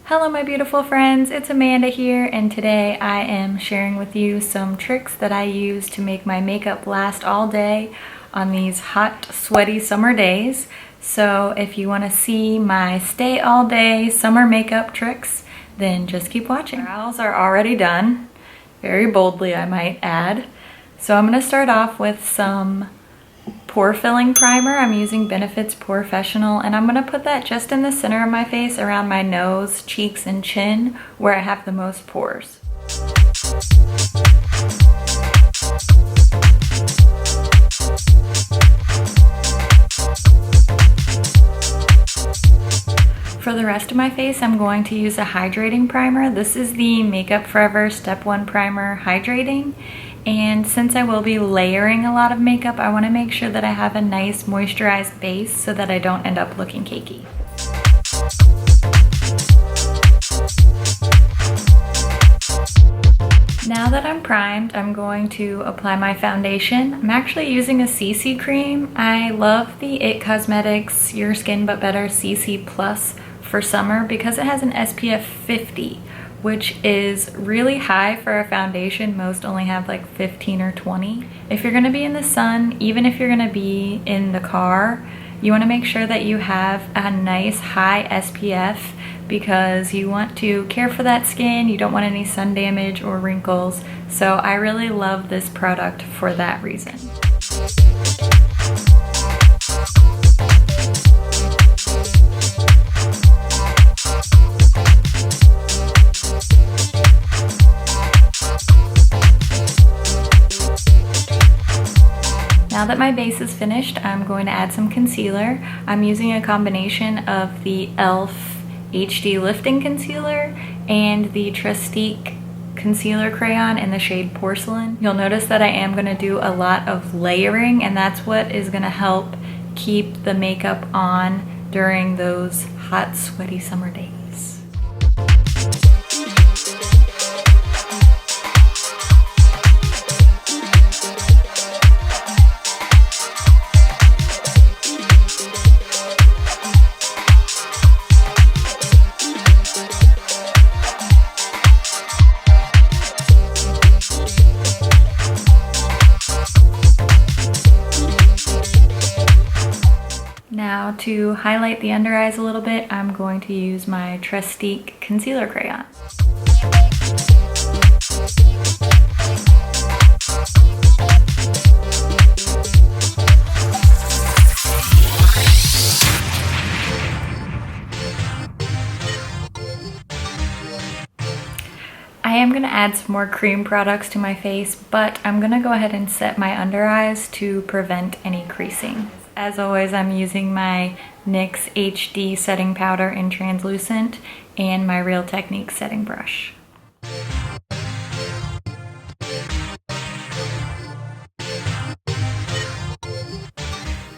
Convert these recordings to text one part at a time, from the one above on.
Hello my beautiful friends, it's Amanda here, and today I am sharing with you some tricks that I use to make my makeup last all day on these hot, sweaty summer days. So if you want to see my stay all day summer makeup tricks, then just keep watching. Brows are already done, very boldly I might add. So I'm going to start off with some pore filling primer. I'm using Benefit's POREfessional, and I'm going to put that just in the center of my face, around my nose, cheeks, and chin, where I have the most pores. For the rest of my face, I'm going to use a hydrating primer. This is the Makeup Forever Step 1 Primer Hydrating. And since I will be layering a lot of makeup, I want to make sure that I have a nice moisturized base so that I don't end up looking cakey. Now that I'm primed, I'm going to apply my foundation. I'm actually using a CC cream. I love the IT Cosmetics Your Skin But Better CC Plus for summer because it has an SPF 50. Which is really high for a foundation. Most only have like 15 or 20. If you're gonna be in the sun, even if you're gonna be in the car, you wanna make sure that you have a nice high SPF because you want to care for that skin. You don't want any sun damage or wrinkles. So I really love this product for that reason. Now that my base is finished, I'm going to add some concealer. I'm using a combination of the e.l.f. HD Lifting Concealer and the Tréstique Concealer Crayon in the shade Porcelain. You'll notice that I am going to do a lot of layering, and that's what is going to help keep the makeup on during those hot, sweaty summer days. Now to highlight the under eyes a little bit, I'm going to use my Tréstique Concealer Crayon. I am going to add some more cream products to my face, but I'm going to go ahead and set my under eyes to prevent any creasing. As always, I'm using my NYX HD Setting Powder in Translucent and my Real Technique setting brush.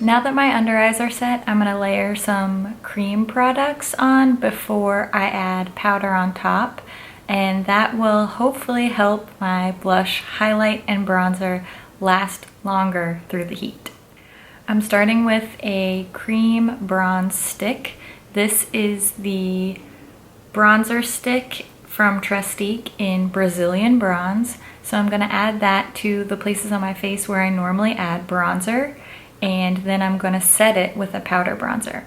Now that my under eyes are set, I'm going to layer some cream products on before I add powder on top, and that will hopefully help my blush, highlight, and bronzer last longer through the heat. I'm starting with a cream bronze stick. This is the bronzer stick from Tréstique in Brazilian Bronze. So I'm going to add that to the places on my face where I normally add bronzer, and then I'm going to set it with a powder bronzer.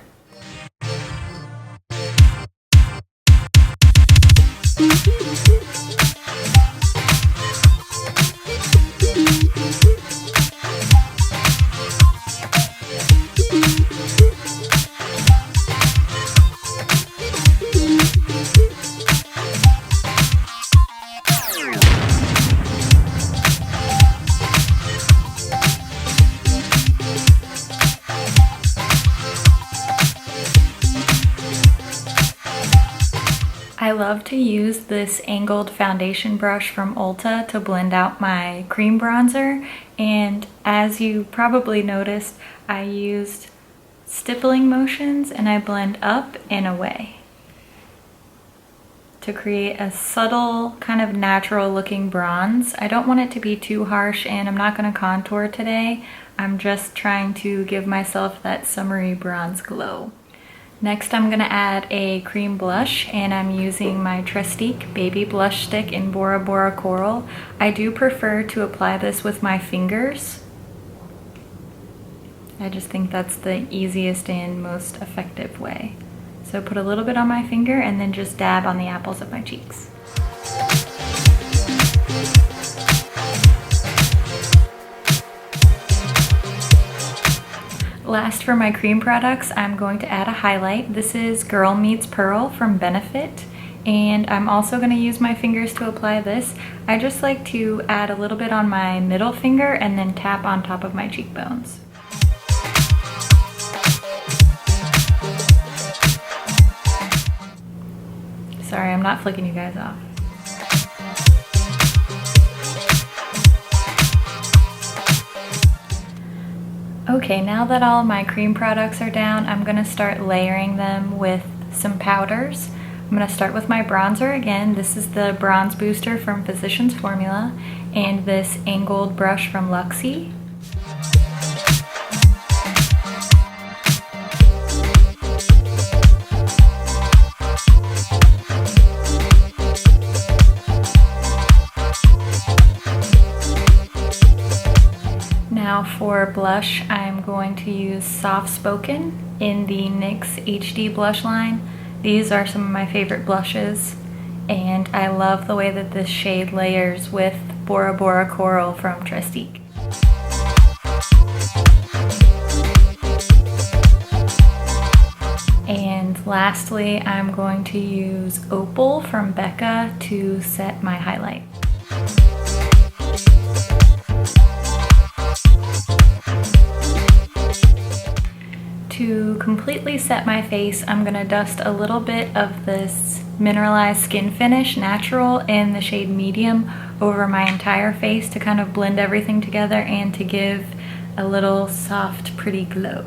I love to use this angled foundation brush from Ulta to blend out my cream bronzer, and as you probably noticed, I used stippling motions and I blend up and away to create a subtle, kind of natural looking bronze. I don't want it to be too harsh, and I'm not going to contour today. I'm just trying to give myself that summery bronze glow. Next, I'm gonna add a cream blush, and I'm using my Tréstique Baby Blush Stick in Bora Coral. I do prefer to apply this with my fingers. I just think that's the easiest and most effective way. So put a little bit on my finger and then just dab on the apples of my cheeks. Last, for my cream products, I'm going to add a highlight. This is Girl Meets Pearl from Benefit, and I'm also going to use my fingers to apply this. I just like to add a little bit on my middle finger and then tap on top of my cheekbones. Sorry, I'm not flicking you guys off. Okay, now that all my cream products are down, I'm gonna start layering them with some powders. I'm gonna start with my bronzer again. This is the Bronze Booster from Physicians Formula and this angled brush from Luxie. Now for blush, I'm going to use Soft Spoken in the NYX HD blush line. These are some of my favorite blushes, and I love the way that this shade layers with Bora Coral from Tréstique. And lastly, I'm going to use Opal from Becca to set my highlight. To completely set my face, I'm going to dust a little bit of this Mineralize Skinfinish Natural in the shade Medium over my entire face to kind of blend everything together and to give a little soft, pretty glow.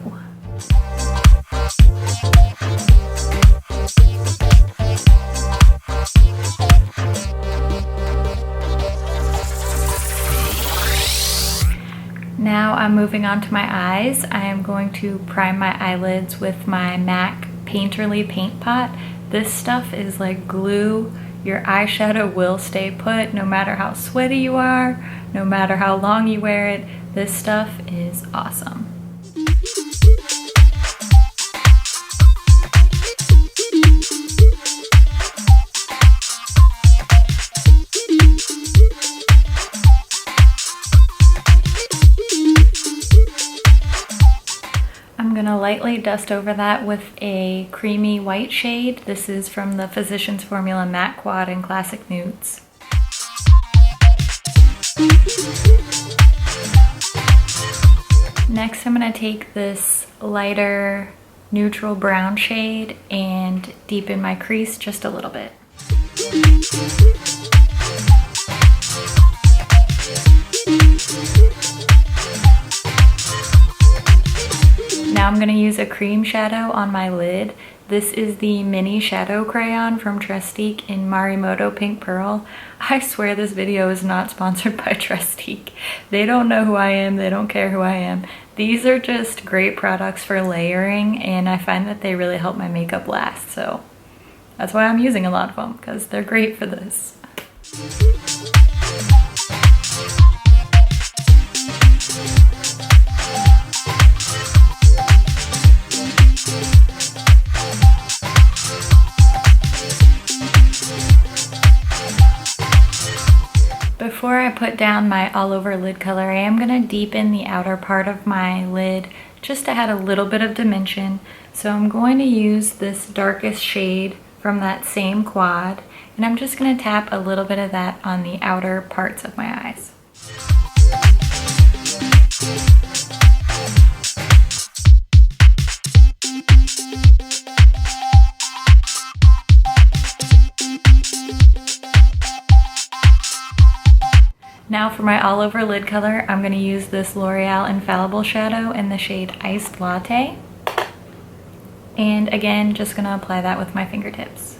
Now I'm moving on to my eyes. I am going to prime my eyelids with my MAC Painterly Paint Pot. This stuff is like glue. Your eyeshadow will stay put no matter how sweaty you are, no matter how long you wear it. This stuff is awesome. I'm gonna lightly dust over that with a creamy white shade. This is from the Physicians Formula Matte Quad in Classic Nudes. Next, I'm gonna take this lighter neutral brown shade and deepen my crease just a little bit. Now I'm going to use a cream shadow on my lid. This is the mini shadow crayon from Tréstique in Marimoto Pink Pearl. I swear this video is not sponsored by Tréstique. They don't know who I am, they don't care who I am. These are just great products for layering, and I find that they really help my makeup last, so that's why I'm using a lot of them, because they're great for this. Before I put down my all over lid color, I am going to deepen the outer part of my lid just to add a little bit of dimension. So I'm going to use this darkest shade from that same quad, and I'm just going to tap a little bit of that on the outer parts of my eyes. Now for my all over lid color, I'm going to use this L'Oreal Infallible shadow in the shade Iced Latte. And again, just going to apply that with my fingertips.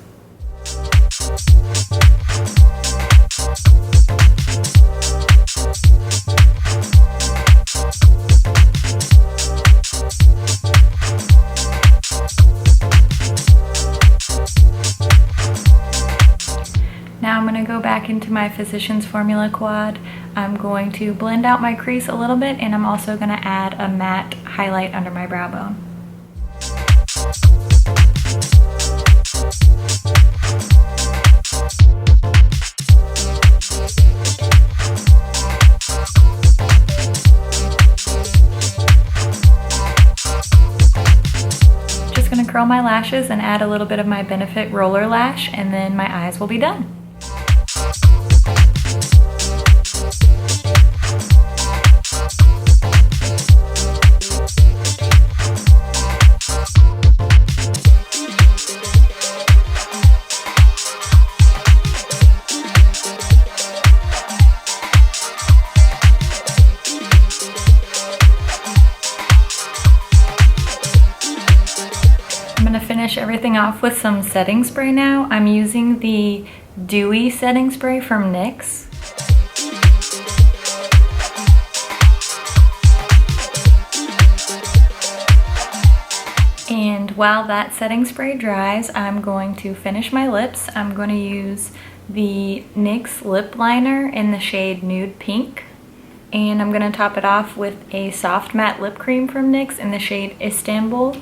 go back into my Physicians Formula quad. I'm going to blend out my crease a little bit, and I'm also going to add a matte highlight under my brow bone. Curl my lashes and add a little bit of my Benefit Roller Lash, and then my eyes will be done. Finish everything off with some setting spray now. I'm using the Dewy setting spray from NYX. And while that setting spray dries, I'm going to finish my lips. I'm going to use the NYX lip liner in the shade Nude Pink. And I'm going to top it off with a soft matte lip cream from NYX in the shade Istanbul.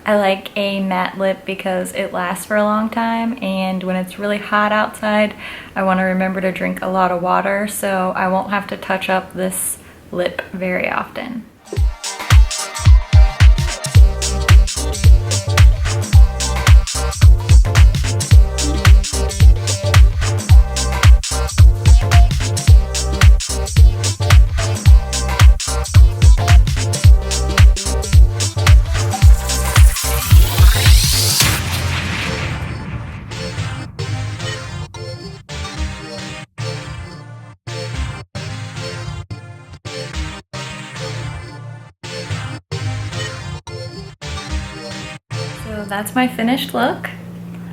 I like a matte lip because it lasts for a long time, and when it's really hot outside, I want to remember to drink a lot of water, so I won't have to touch up this lip very often. So that's my finished look.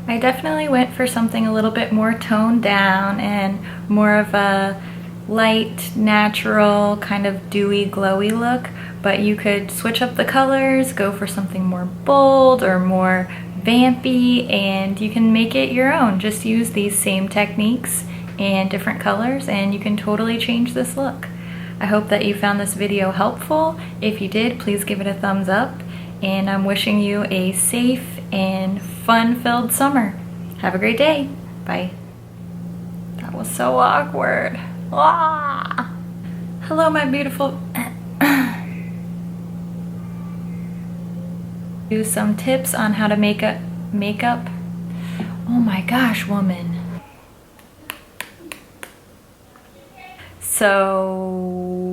I definitely went for something a little bit more toned down and more of a light, natural, kind of dewy, glowy look, but you could switch up the colors, go for something more bold or more vampy, and you can make it your own. Just use these same techniques and different colors, and you can totally change this look. I hope that you found this video helpful. If you did, please give it a thumbs up, and I'm wishing you a safe and fun-filled summer. Have a great day. Bye. That was so awkward. Ah. Hello, my beautiful... Do some tips on how to make up makeup. Oh my gosh, woman. So